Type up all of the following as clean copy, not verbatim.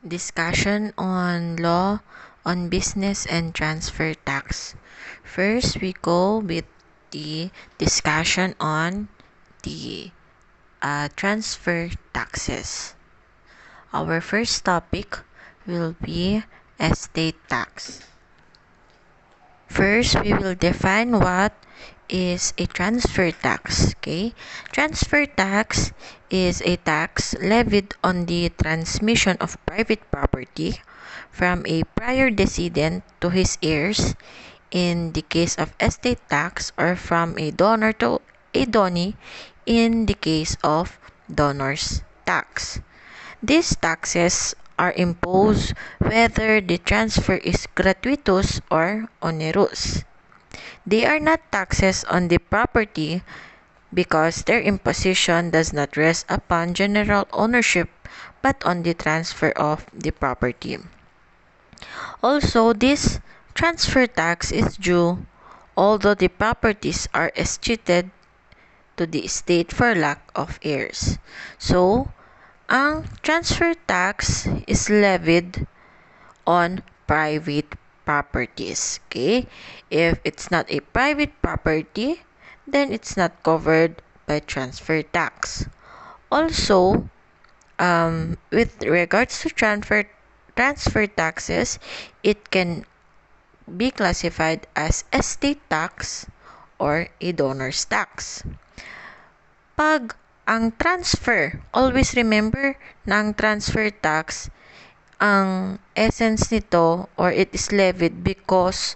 Discussion on law on business and transfer tax. First, we go with the discussion on the transfer taxes. Our first topic will be estate tax. First, we will define what is a transfer tax. Okay, transfer tax is a tax levied on the transmission of private property from a prior decedent to his heirs in the case of estate tax, or from a donor to a donee in the case of donor's tax. These taxes are imposed whether the transfer is gratuitous or onerous. They are not taxes on the property because their imposition does not rest upon general ownership but on the transfer of the property. Also, this transfer tax is due although the properties are escheated to the estate for lack of heirs. So, ang transfer tax is levied on private properties. Okay? If it's not a private property, then it's not covered by transfer tax. Also, with regards to transfer taxes, it can be classified as estate tax or a donor's tax. Pag ang transfer, always remember na ang transfer tax, ang essence nito, or it is levied because,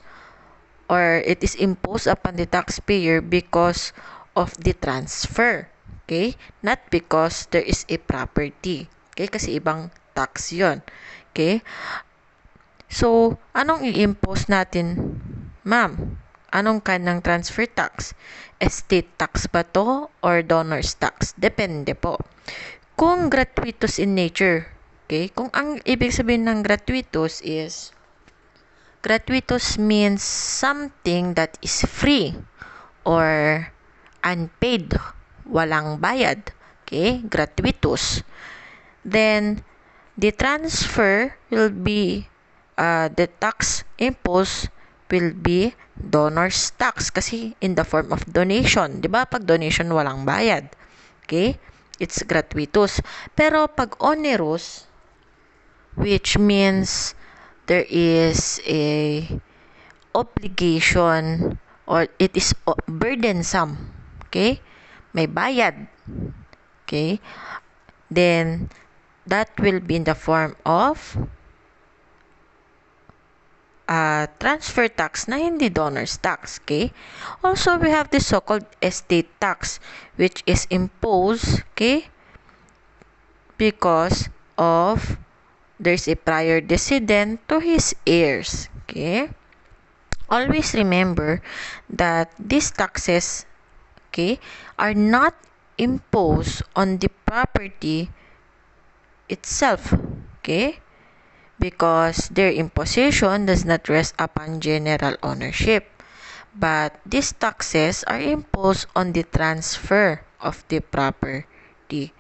or it is imposed upon the taxpayer because of the transfer. Okay? Not because there is a property. Okay? Kasi ibang tax yon. Okay? So, anong i-impose natin, ma'am? Anong kind ng transfer tax? Estate tax ba to or donor's tax? Depende po. Kung gratuitous in nature, okay? Kung ang ibig sabihin ng gratuitous means something that is free or unpaid, walang bayad. Okay? Gratuitous. Then, the transfer will be, the tax imposed will be donor's tax kasi in the form of donation. Diba? Pag donation, walang bayad. Okay? It's gratuitous. Pero pag onerous, which means there is a obligation or it is burdensome. Okay? May bayad. Okay? Then, that will be in the form of transfer tax na hindi donor's tax. Okay? Also, we have the so-called estate tax, which is imposed, okay, because of there's a prior decedent to his heirs. Okay? Always remember that these taxes, okay, are not imposed on the property itself. Okay? Because their imposition does not rest upon general ownership, but these taxes are imposed on the transfer of the property.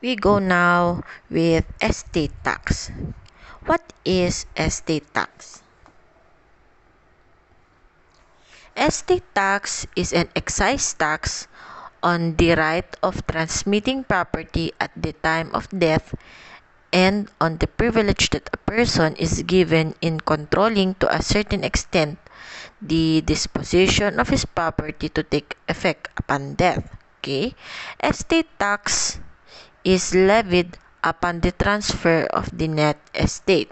We go now with estate tax. What is estate tax? Estate tax is an excise tax on the right of transmitting property at the time of death and on the privilege that a person is given in controlling to a certain extent the disposition of his property to take effect upon death. Okay? Estate tax is levied upon the transfer of the net estate.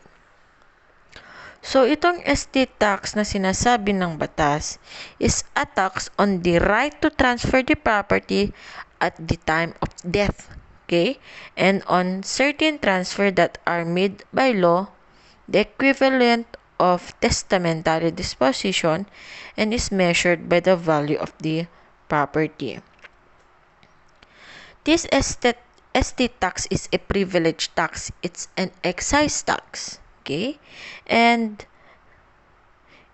So, itong estate tax na sinasabi ng batas is a tax on the right to transfer the property at the time of death. Okay? And on certain transfer that are made by law, the equivalent of testamentary disposition, and is measured by the value of the property. This estate tax is a privilege tax. It's an excise tax. Okay? And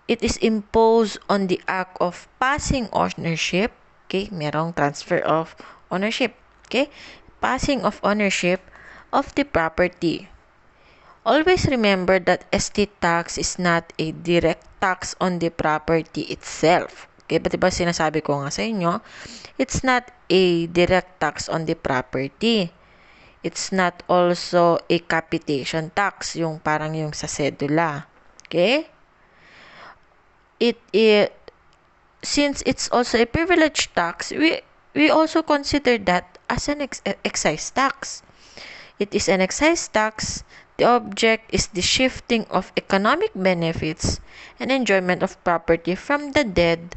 it is imposed on the act of passing ownership. Okay? Merong transfer of ownership. Okay? Passing of ownership of the property. Always remember that estate tax is not a direct tax on the property itself. Okay, ba diba sinasabi ko nga sa inyo, it's not a direct tax on the property. It's not also a capitation tax, yung parang yung sa sedula. Okay? Since it's also a privilege tax, we also consider that as an excise tax. It is an excise tax. The object is the shifting of economic benefits and enjoyment of property from the dead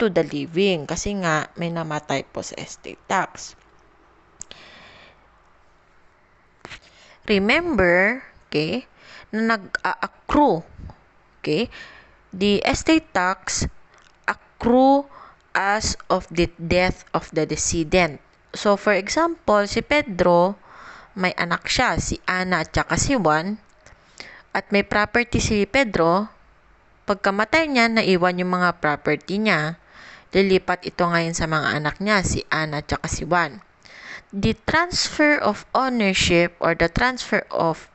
to the living. Kasi nga, may namatay po sa estate tax. Remember, okay, na nag-accrue, okay, the estate tax accrue as of the death of the decedent. So, for example, si Pedro, may anak siya, si Ana at saka si Juan, at may property si Pedro. Pagkamatay niya, naiwan yung mga property niya. Lilipat ito ngayon sa mga anak niya, si Ana at saka si Juan. The transfer of ownership or the transfer of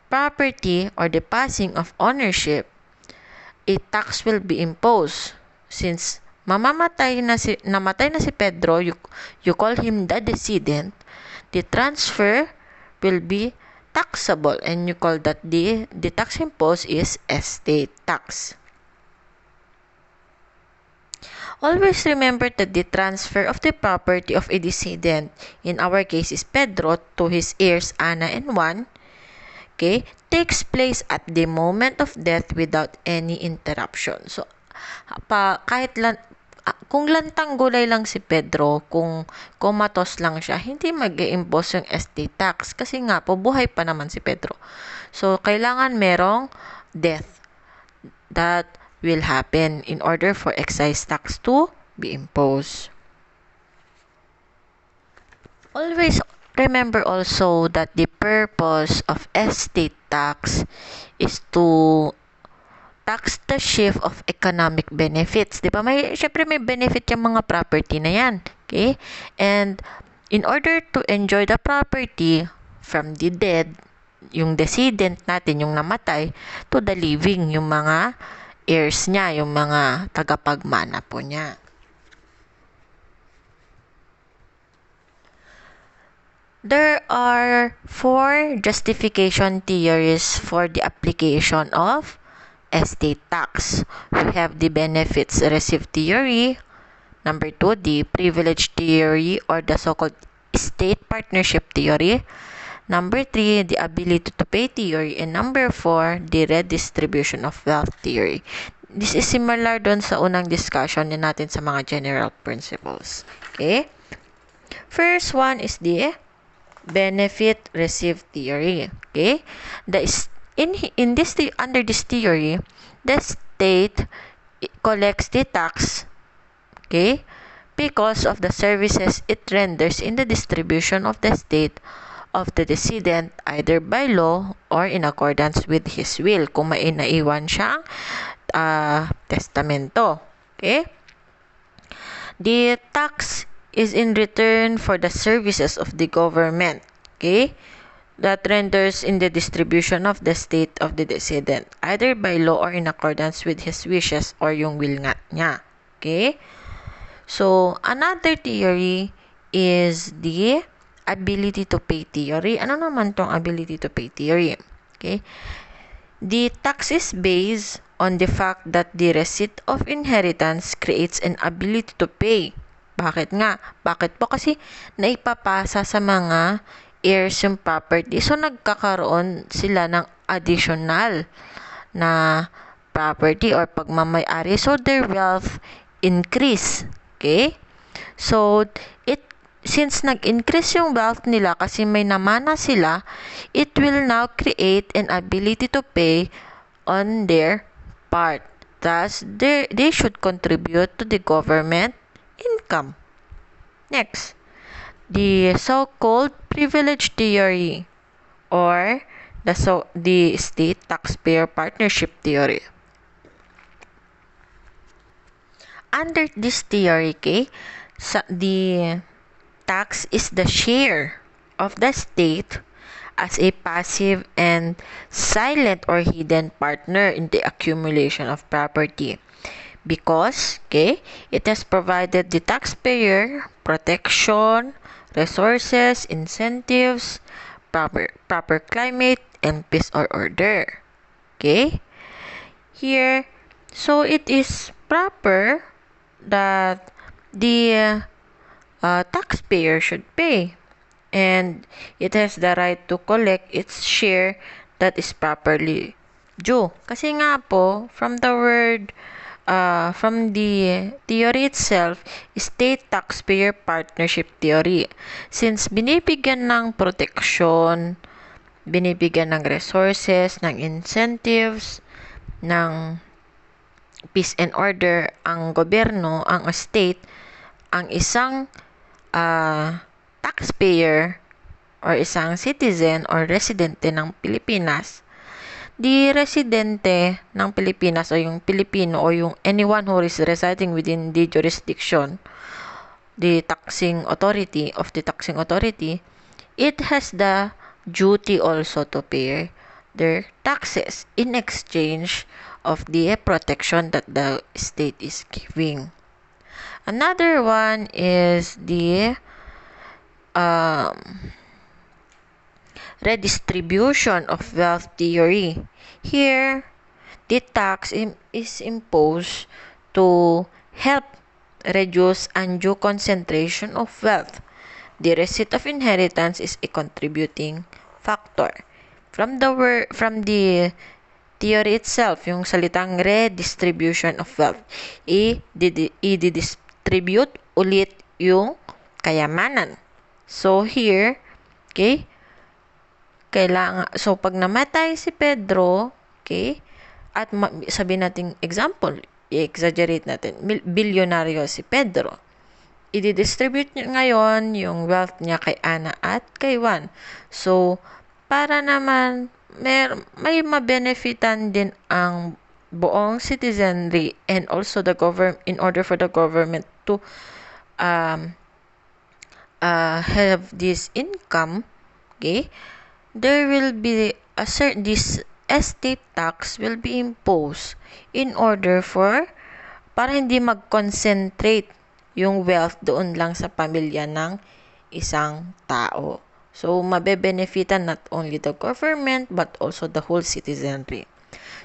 property or the passing of ownership, a tax will be imposed. Since namatay na si Pedro, you call him the decedent, the transfer will be taxable and you call that the tax imposed is estate tax. Always remember that the transfer of the property of a decedent, in our case is Pedro, to his heirs Ana and Juan, okay, takes place at the moment of death without any interruption. So, kung lantang gulay lang si Pedro, kung comatose lang siya, hindi mag-i-impose yung estate tax kasi nga po buhay pa naman si Pedro. So, kailangan merong death that will happen in order for excise tax to be imposed. Always remember also that the purpose of estate tax is to tax the shift of economic benefits. Diba? Syempre may benefit yung mga property na yan. Okay? And in order to enjoy the property from the dead, yung decedent natin, yung namatay, to the living, yung mga heirs niya, yung mga tagapagmana po niya. There are 4 justification theories for the application of estate tax. We have the benefits received theory. Number 2, the privilege theory or the so-called estate partnership theory. Number 3, the ability to pay theory. And number 4, the redistribution of wealth theory. This is similar doon sa unang discussion natin sa mga general principles. Okay? First one is the benefit received theory. Okay? Under this theory, the state collects the tax, okay, because of the services it renders in the distribution of the estate of the decedent either by law or in accordance with his will, kung may naiwan siyang testamento. Okay? The tax is in return for the services of the government, okay, that renders in the distribution of the estate of the decedent either by law or in accordance with his wishes or yung will nga niya. Okay? So, another theory is the ability to pay theory. Ano naman tong ability to pay theory? Okay? The tax is based on the fact that the receipt of inheritance creates an ability to pay. Bakit nga? Bakit po? Kasi naipapasa sa mga heirs yung property. So, nagkakaroon sila ng additional na property or pagmamay-ari. So, their wealth increase. Okay? So, since nag-increase yung wealth nila kasi may namana sila, it will now create an ability to pay on their part. Thus, they should contribute to the government income. Next, the so-called privilege theory or the state taxpayer partnership theory. Under this theory, okay, the tax is the share of the state as a passive and silent or hidden partner in the accumulation of property because, it has provided the taxpayer protection, resources, incentives, proper climate, and peace or order. Here, so it is proper that the taxpayer should pay, and it has the right to collect its share that is properly due. Kasi nga po, from the theory itself, state taxpayer partnership theory. Since binibigyan ng proteksyon, binibigyan ng resources, ng incentives, ng peace and order ang gobyerno, ang state, ang isang taxpayer or isang citizen or residente ng Pilipinas, di residente ng Pilipinas o yung Pilipino o yung anyone who is residing within the jurisdiction, the taxing authority, it has the duty also to pay their taxes in exchange of the protection that the state is giving. Another one is the redistribution of wealth theory. Here, the tax is imposed to help reduce undue concentration of wealth. The receipt of inheritance is a contributing factor. From the theory itself, yung salitang redistribution of wealth, i-distribute ulit yung kayamanan. So here, so pag namatay si Pedro, at sabihin natin example, i-exaggerate natin, bilyonaryo si Pedro. I-distribute niya ngayon yung wealth niya kay Ana at kay Juan. So, para naman may mabenefitan din ang buong citizenry and also the government in order for the government to have this income, there will be this estate tax will be imposed in order para hindi mag-concentrate yung wealth doon lang sa pamilya ng isang tao. So, mabe-benefitan not only the government but also the whole citizenry.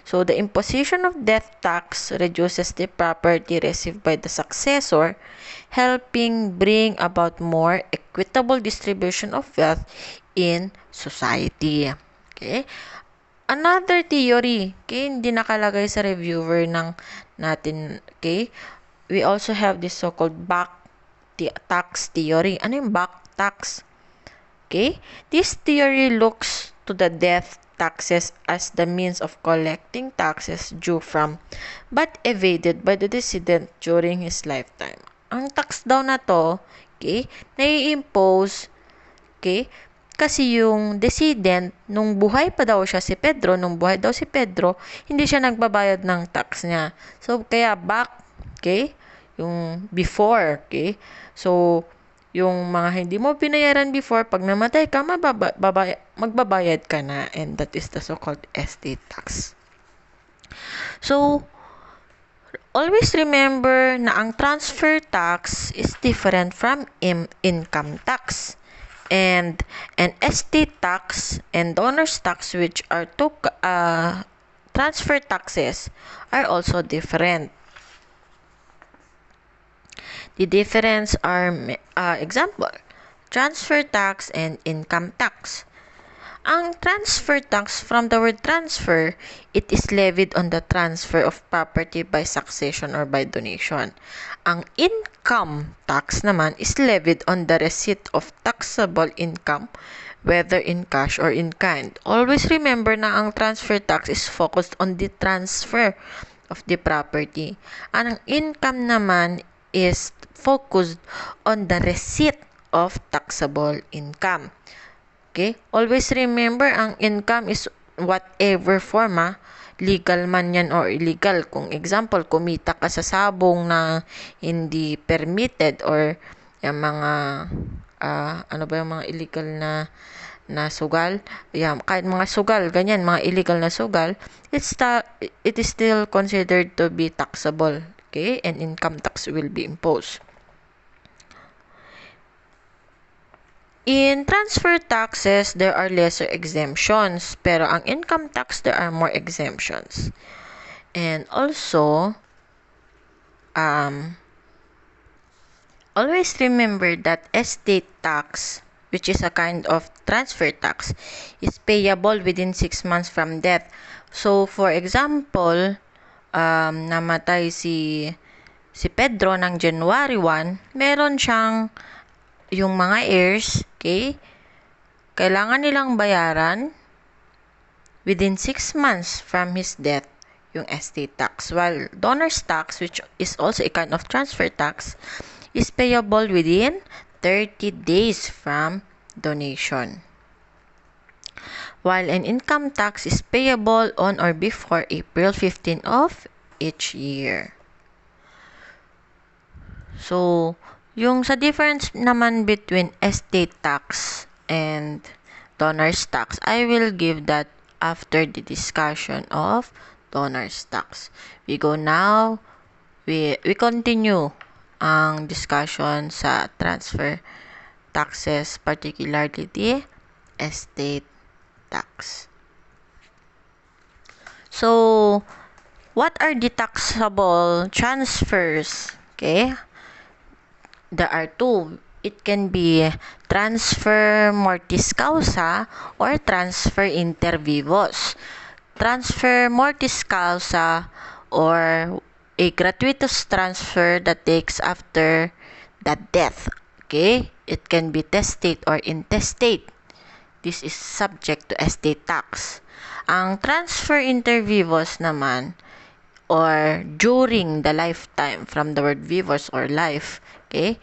So, the imposition of death tax reduces the property received by the successor, helping bring about more equitable distribution of wealth in society. Another theory, hindi nakalagay sa reviewer natin, we also have this so-called back tax theory. Ano yung back tax? This theory looks to the death taxes as the means of collecting taxes due from but evaded by the decedent during his lifetime. Ang tax daw na to, nai-impose, kasi yung decedent, nung buhay si Pedro, hindi siya nagbabayad ng tax niya. So, kaya back, yung before, so, yung mga hindi mo binayaran before, pag namatay ka, magbabayad ka na, and that is the so-called estate tax. So, always remember na ang transfer tax is different from income tax. And an estate tax and owner's tax, which are two transfer taxes, are also different. The difference are, example, transfer tax and income tax. Ang transfer tax, from the word transfer, it is levied on the transfer of property by succession or by donation. Ang income tax naman is levied on the receipt of taxable income, whether in cash or in kind. Always remember na ang transfer tax is focused on the transfer of the property. Ang income naman is focused on the receipt of taxable income. Always remember, ang income is whatever form, legal man yan or illegal. Kung example, kumita ka sa sabong na hindi permitted or yung mga, ano ba yung mga illegal na sugal, kahit mga sugal, ganyan, mga illegal na sugal, it is still considered to be taxable, okay, and income tax will be imposed. In transfer taxes, there are lesser exemptions, pero ang income tax, there are more exemptions. And also, always remember that estate tax, which is a kind of transfer tax, is payable within 6 months from death. So, for example, namatay si Pedro ng January 1, meron siyang yung mga heirs, okay, kailangan nilang bayaran within 6 months from his death yung estate tax, while donor's tax, which is also a kind of transfer tax, is payable within 30 days from donation, while an income tax is payable on or before April 15 of each year. So, yung sa difference naman between estate tax and donor's tax, I will give that after the discussion of donor's tax. We continue ang discussion sa transfer taxes, particularly the estate tax. So, what are the taxable transfers? Okay? There are two. It can be transfer mortis causa or transfer inter vivos. Transfer mortis causa, or a gratuitous transfer that takes after the death. Okay? It can be testate or intestate. This is subject to estate tax. Ang transfer inter vivos naman, or during the lifetime, from the word vivos or life, okay,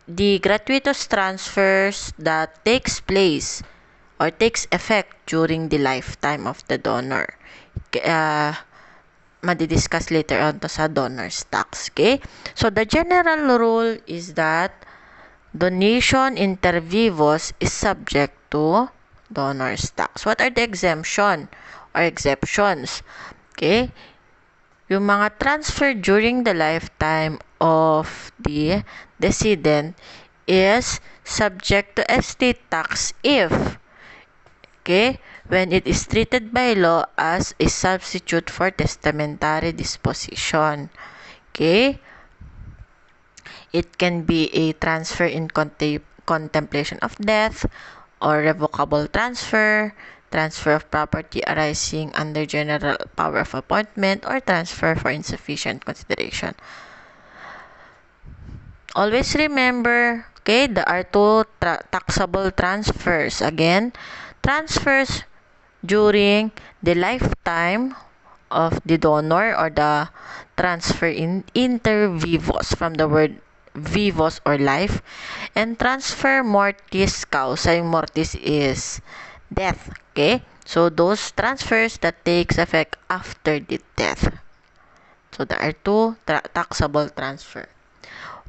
the gratuitous transfers that takes place or takes effect during the lifetime of the donor. Madidiscuss later on to sa donor's tax, okay? So, the general rule is that donation inter vivos is subject to donor's tax. What are the exemption or exceptions? Okay? Yung mga transfer during the lifetime of the decedent is subject to estate tax if, okay, when it is treated by law as a substitute for testamentary disposition. Okay? It can be a transfer in contemplation of death, or revocable transfer, transfer of property arising under general power of appointment, or transfer for insufficient consideration. Always remember, okay, there are two taxable transfers. Again, transfers during the lifetime of the donor, or the transfer in inter vivos, from the word vivos or life, and transfer mortis causa. Yung mortis is death, okay? So, those transfers that takes effect after the death. So, there are two taxable transfer.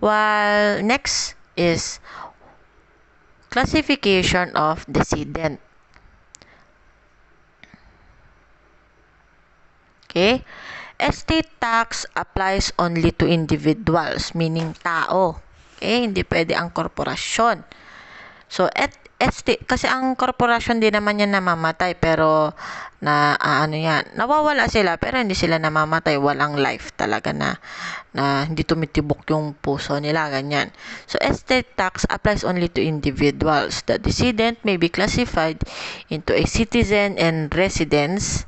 While next is classification of decedent. Okay? Estate tax applies only to individuals, meaning tao. Okay? Hindi pwede ang korporasyon. So, estate, kasi ang korporasyon din naman yan namamatay, pero nawawala sila, pero hindi sila namamatay. Walang life talaga na hindi tumitibok yung puso nila, ganyan. So, estate tax applies only to individuals. The decedent may be classified into a citizen and residence,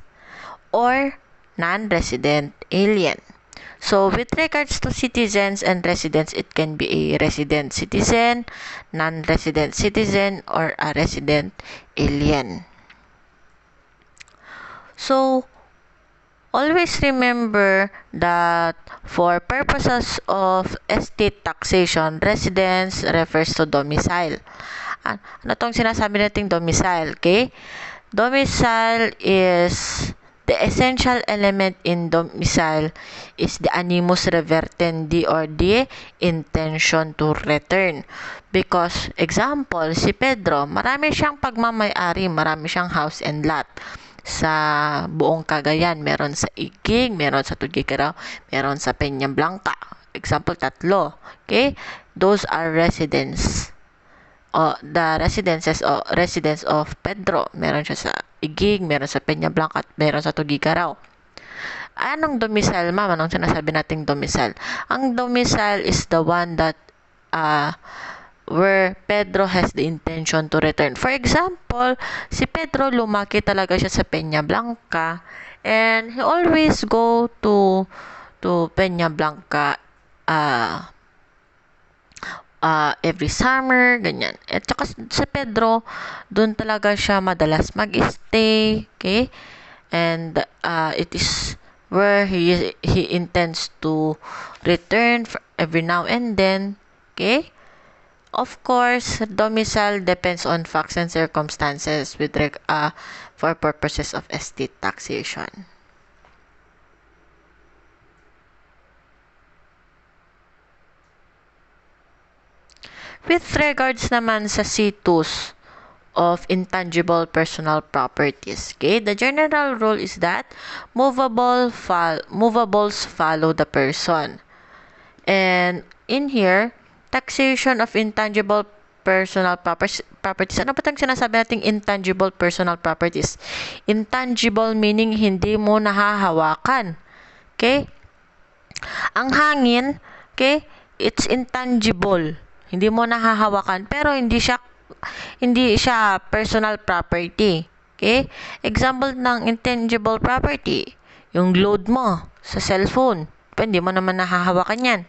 or non-resident alien. So, with regards to citizens and residents, it can be a resident citizen, non-resident citizen, or a resident alien. So, always remember that for purposes of estate taxation, residence refers to domicile. Ano tong sinasabi nating domicile, okay? Domicile is The essential element in domicile is the animus revertendi or the intention to return. Because, example, si Pedro, marami siyang pagmamay-ari, marami siyang house and lot sa buong Cagayan. Meron sa Igig, meron sa Tugigaraw, meron sa Peña Blanca. Example, 3. Okay? Those are residents. The residence of Pedro. Meron siya sa Igig, meron sa Peña Blanca, at meron sa Tugigaraw. Anong domicile, ma'am? Anong sinasabi nating domicile? Ang domicile is the one that where Pedro has the intention to return. For example, si Pedro lumaki talaga siya sa Peña Blanca and he always go to Peña Blanca every summer, ganyan. At saka sa Pedro, doon talaga siya madalas mag-stay, okay? And it is where he intends to return every now and then, okay? Of course, domicile depends on facts and circumstances for purposes of estate taxation. With regards naman sa situs of intangible personal properties, okay, the general rule is that movables follow the person. And in here, taxation of intangible personal properties. Ano ba itong sinasabi nating intangible personal properties? Intangible meaning hindi mo nahahawakan. Okay? Ang hangin, okay, it's intangible. Hindi mo nahahawakan, pero hindi siya personal property. Okay? Example ng intangible property, yung load mo sa cellphone. Hindi mo naman nahahawakan yan.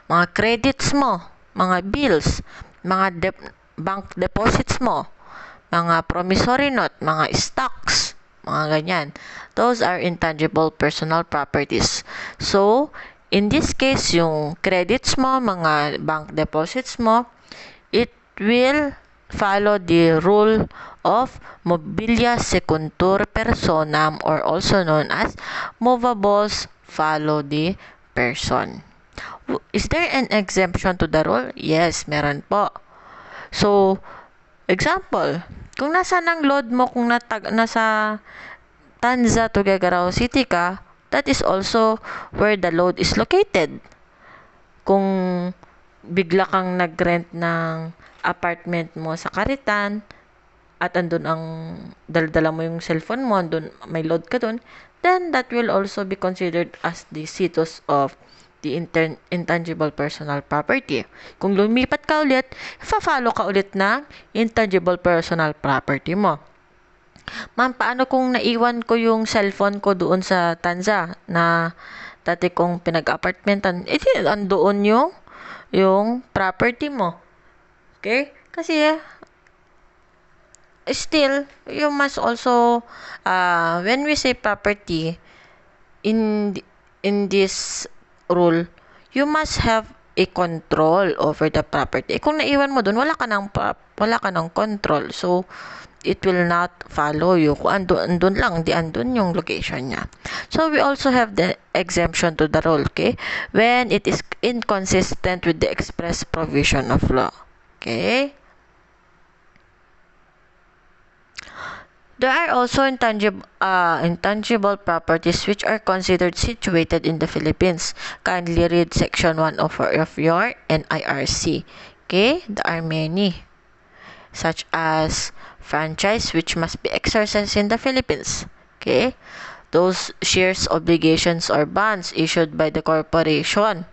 Mga credits mo, mga bills, mga bank deposits mo, mga promissory note, mga stocks, mga ganyan. Those are intangible personal properties. So, in this case, yung credits mo, mga bank deposits mo, it will follow the rule of mobilia secuntur personam, or also known as movables follow the person. Is there an exemption to the rule? Yes, meron po. So, example, kung nasa ng load mo, kung nasa Tanza, Tuguegarao City ka, that is also where the load is located. Kung bigla kang nag-rent ng apartment mo sa Caritan at andun ang dala mo yung cellphone mo, andun may load ka dun, then that will also be considered as the situs of the intangible personal property. Kung lumipat ka ulit, follow ka ulit ng intangible personal property mo. Ma'am, paano kung naiwan ko yung cellphone ko doon sa Tanza na dati kong pinag-apartmentan? Andoon yung property mo. Okay? Kasi still, you must also, when we say property, in this rule, you must have a control over the property. Kung naiwan mo doon, wala ka ng control. So, it will not follow you. Kung andun lang, andun yung location niya. So, we also have the exemption to the rule, okay? When it is inconsistent with the express provision of law. Okay? There are also intangible properties which are considered situated in the Philippines. Kindly read section 1 of your NIRC. Okay? There are many, such as franchise which must be exercised in the Philippines. Okay? Those shares, obligations, or bonds issued by the corporation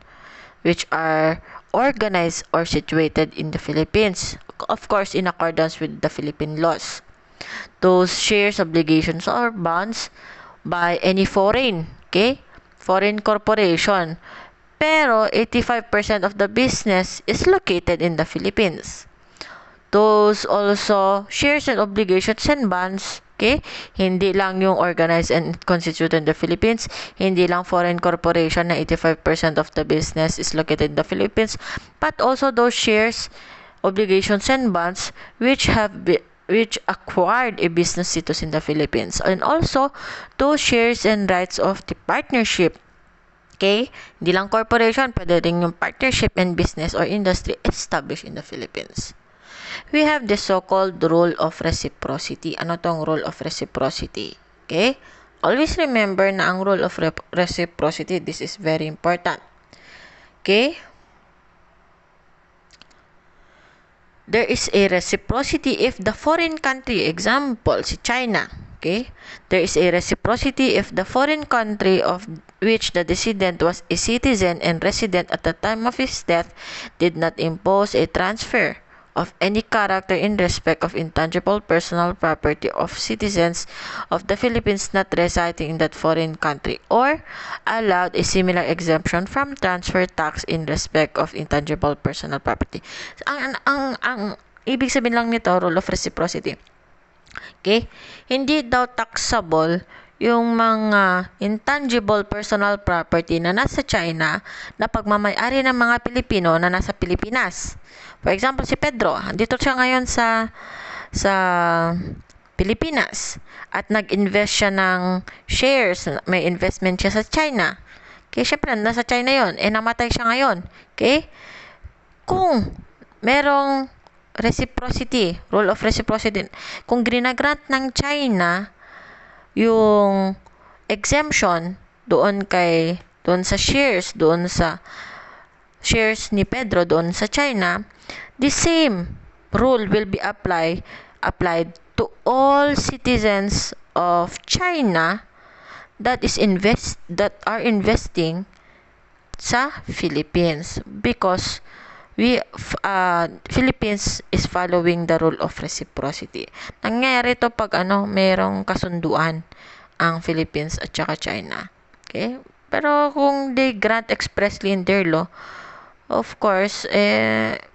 which are organized or situated in the Philippines. Of course, in accordance with the Philippine laws. Those shares, obligations, or bonds by any foreign corporation. Pero 85% of the business is located in the Philippines. Those also shares and obligations and bonds, okay? Hindi lang yung organized and constituted in the Philippines, hindi lang foreign corporation na 85% of the business is located in the Philippines, but also those shares, obligations and bonds which have which acquired a business status in the Philippines, and also to shares and rights of the partnership. Okay? Hindi lang corporation, pwede rin yung partnership and business or industry established in the Philippines. We have the so-called rule of reciprocity. Ano tong rule of reciprocity? Okay? Always remember na ang rule of reciprocity, this is very important. Okay? There is a reciprocity if the foreign country, example, si China, okay? There is a reciprocity if the foreign country of which the decedent was a citizen and resident at the time of his death did not impose a transfer of any character in respect of intangible personal property of citizens of the Philippines not residing in that foreign country, or allowed a similar exemption from transfer tax in respect of intangible personal property. Ang ibig sabihin lang nito, rule of reciprocity. Okay? Hindi daw taxable yung mga intangible personal property na nasa China na pagmamay-ari ng mga Pilipino na nasa Pilipinas. For example, si Pedro, dito siya ngayon sa Pilipinas at nag-invest siya ng shares, may investment siya sa China. Okay, syempre, nasa China yon, namatay siya ngayon. Okay? Kung merong reciprocity, rule of reciprocity, kung grinagrant ng China yung exemption doon sa shares ni Pedro doon sa China, the same rule will be applied to all citizens of China that are investing sa Philippines, because Philippines is following the rule of reciprocity. Nangyayari to pag merong kasunduan ang Philippines at saka China. Okay? Pero kung they grant expressly in their law, of course,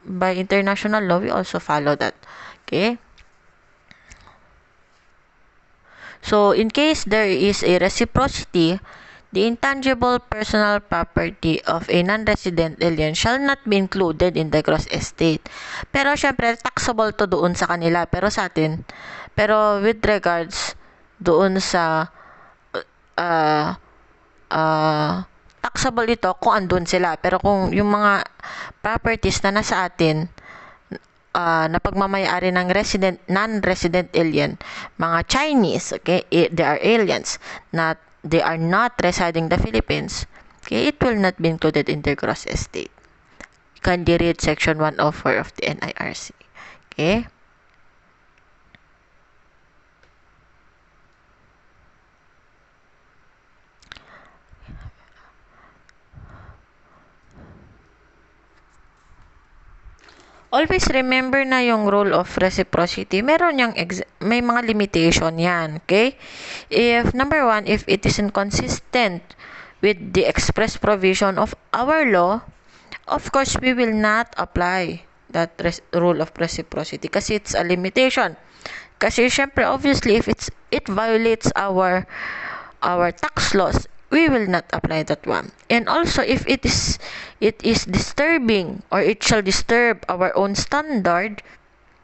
by international law, we also follow that. Okay? So, in case there is a reciprocity, the intangible personal property of a non-resident alien shall not be included in the gross estate. Pero syempre, taxable to doon sa kanila. Pero sa atin, with regards doon sa taxable ito kung andun sila. Pero kung yung mga properties na nasa atin, na pagmamayari ng non-resident alien, mga Chinese, okay, they are aliens, they are not residing in the Philippines, okay, it will not be included in their gross estate. Can you read section 104 of the NIRC? Okay? Always remember na yung rule of reciprocity, may mga limitation yan, okay? If, number 1, if it is inconsistent with the express provision of our law, of course, we will not apply that rule of reciprocity kasi it's a limitation. Kasi, syempre, obviously, if it violates our tax laws, we will not apply that one. And also, if it is disturbing or it shall disturb our own standard,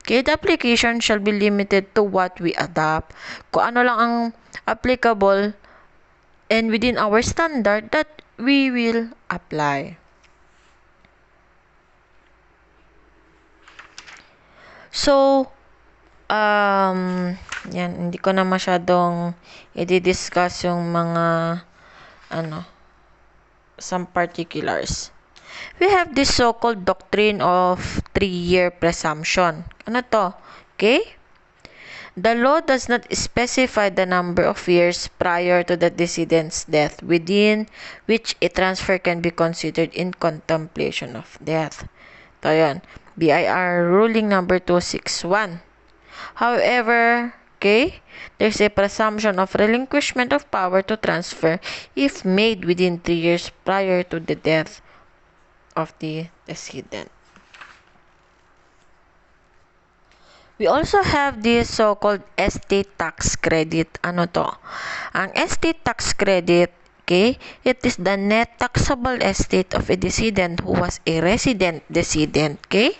okay, the application shall be limited to what we adopt. Kung ano lang ang applicable and within our standard, that we will apply. So, yan, hindi ko na masyadong i-discuss yung mga some particulars. We have this so-called doctrine of three-year presumption. Ano to? Okay? The law does not specify the number of years prior to the decedent's death within which a transfer can be considered in contemplation of death. Ito yun. BIR ruling number 261. However, okay, there's a presumption of relinquishment of power to transfer if made within 3 years prior to the death of the decedent. We also have this so-called estate tax credit. Ano to? Ang estate tax credit, okay, it is the net taxable estate of a decedent who was a resident decedent, okay?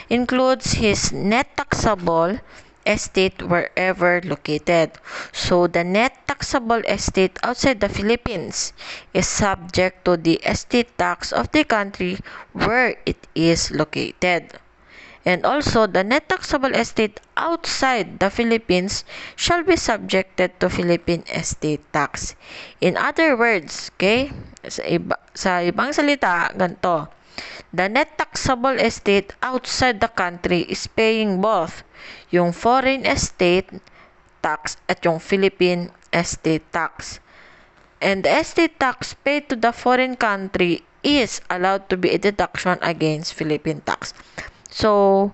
Includes his net taxable estate wherever located. So the net taxable estate outside the Philippines is subject to the estate tax of the country where it is located. And also, the net taxable estate outside the Philippines shall be subjected to Philippine estate tax. In other words, okay, sa ibang salita, ganito, the net taxable estate outside the country is paying both yung foreign estate tax at yung Philippine estate tax. And the estate tax paid to the foreign country is allowed to be a deduction against Philippine tax. So,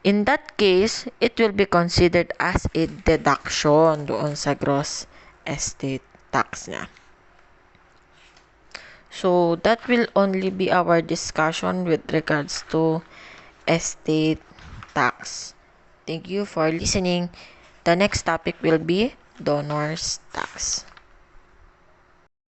in that case, it will be considered as a deduction doon sa gross estate tax niya. So, that will only be our discussion with regards to estate tax. Thank you for listening. The next topic will be donor's tax.